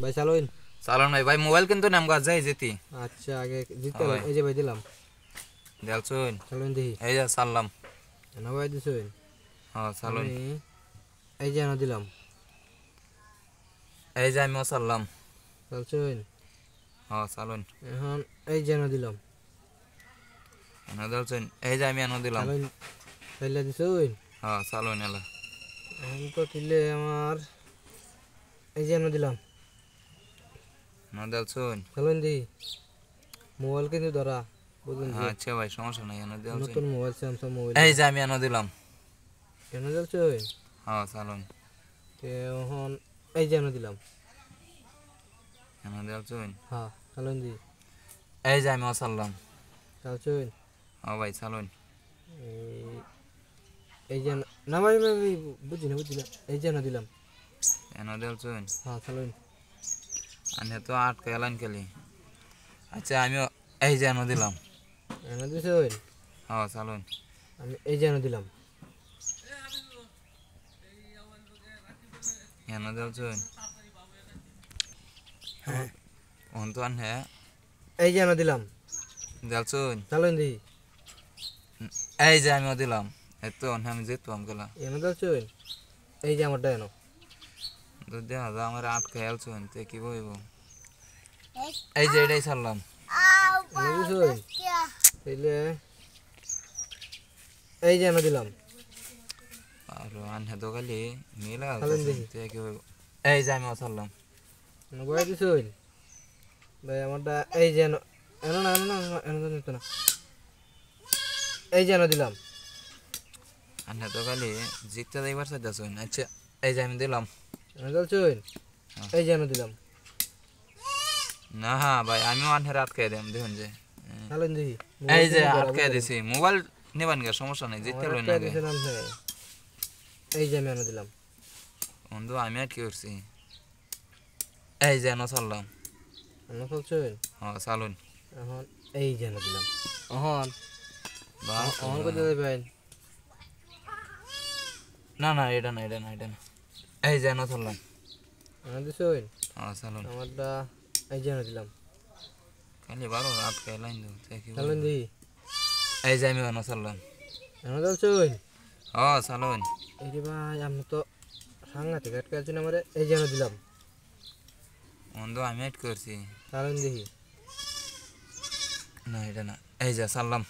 ভাই চালুন চালান ভাই মোবাইল কিন্তু নাম গাছ যাই যেতি। আচ্ছা আগে জিততে এই যে ভাই দিলাম দেলছুন চালুন দেখি এই যে চাললাম। না ভাই দিছুন হ্যাঁ চালুন এই যে দিলাম এই যে আমিও চাললাম। চালছুন হ্যাঁ চালুন এখন এই যে দিলাম এনে দেলছুন এই যে আমি এনে দিলাম। চালুন তাইলে দিছুন হ্যাঁ চালুন এলা এখন তো দিলে আমার এই যে দিলাম না দেলছুন চালুন দেখি মোবাইল কিন্তু ধরা বুঝুন আচ্ছা ভাই সমস্যা নাই এনে দেলছুন নতুন মোবাইল স্যামসাং মোবাইল এই যে আমি এনে দিলাম। এনে দিছুন হ্যাঁ চালুন এখন এই যে দিলাম এনে দেলছুন হ্যাঁ চালুন দি এই যে আমিও চাললাম। চালছুন হ্যাঁ ভাই চালুন এই যে না ভাই বুঝি না এই যে দিলাম এনে দেলছুন হ্যাঁ চালুন আনে তো আটকে এলান খেলি। আচ্ছা আমিও এই যে এনে দিলাম। এনে দিছুন হ্যাঁ চালুন আমি এই যে দিলাম এনে দেলছুন অন তো আনে এই যে দিলাম দেলছুন চালুন দি এই যে আমিও দিলাম। এত আমি যেতাম গেলা এনে দিছুন এই যে আমারটা এনো তো দেখা যা আমার আটকে এলছুন তে কি বইব। এই যে এটাই ছাড়লাম। এনে দিছুন তাইলে এই যে দিলাম আর আনে তো খালি মিলা চালুন দেখি তে কি বইব। এই যে আমিও ছাড়লাম। বয়ে দিছুন ভাই আমারটা এই যে এনো না নিত না এই যে দিলাম আনে তো খালি জিততে যাইবার চাইতেছুন। আচ্ছা এই যে আমি দিলাম। এনে দিছুন এই যে দিলাম না ভাই আমিও আনহের আটকে দিলাম দেখুন যে চালুন দেখি এই যে আটকে দিছি মোবাইল নেবান গা সমস্যা নাই জিততে লই না গে। এই যে আমি দিলাম বন্ধু আমি আর কি করছি এই যে এনে ছাড়লাম। এনে চলছুন হ্যাঁ চালুন এখন এই যে দিলাম এখন বাহ এখন কোথায় যাবেন না না এটা না এটা না এটা না এই যে এনে ছাড়লাম। এনে দিছুন হ্যাঁ চালুন আমারটা এই যে দিলাম খালি বারো আটকে লাইন দেবো তে কি চালুন বইব। দেখি এই যে আমি এনে ছাড়লাম। এনে চলছুন হ্যাঁ চালুন এই যে ভাই আমি তো সাংঘাতিক আটকে আছি না আমারে এই যে দিলাম বন্ধু আমি আট করছি চালুন দেখি না এটা না এই যে ছাড়লাম।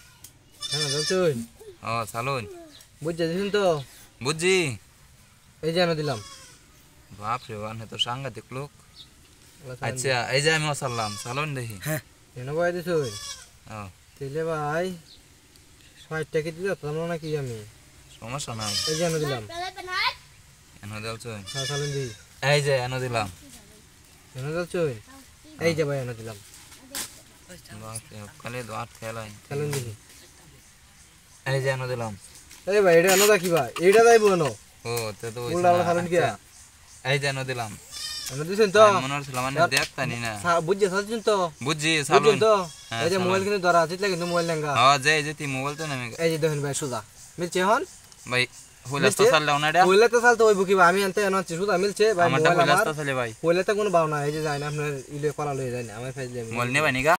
এনে চলছুন হ্যাঁ চালুন বুঝতে দিছেন তো বুঝছি। এই যে দিলাম বাপরে আনে তো সাংঘাতিক লোক। আচ্ছা এই যে আমিও ছাড়লাম চালুন দেখি। এনে বয়ে দিছুন হ্যাঁ তাইলে ভাই ৬০ টাকা দিতে পারতাম না নাকি আমি সমস্যা নাই এই যে দিলাম এনে দেলছুন হ্যাঁ চালুন দেখি এই যে এনে দিলাম। এনে চলছুন এই যে ভাই এনে দিলাম বাপরে খালি তো আটকে লাইন চালুন দেখি এই যে এনে দিলাম। এই ভাই এটা এনে রাখি ভাই এইটা যাইব এনো ও তে তো উল্টা আলো চালুন কি এই যে এনে দিলাম। এনে দিছেন তো মনে হচ্ছিল মানে দেখতানি না বুঝছে চালছুন তো বুঝছি বুঝছেন চালুন তো হ্যাঁ, এই যে চালুন। মোবাইল কিন্তু ধরা আছে কিন্তু মোবাইল লেঙ্গা হ্যাঁ যে যেতি মোবাইল তো নামে এই যে দেখুন ভাই সুদা মিলছে এখন ভাই হইলাস্তা চাললে ওনাডা হইলে তো চালতো ওই বুকি আমি আনতে এনে আনছি সুদা মিলছে ভাই আমারটা মোবাইল আমার হইলাস্তা চালে ভাই হইলে তো কোনো বাও না এই যে যায় না আপনার ইলে করা লয়ে যায় না আমার ফাইজ মোবাইল নেবানি গা।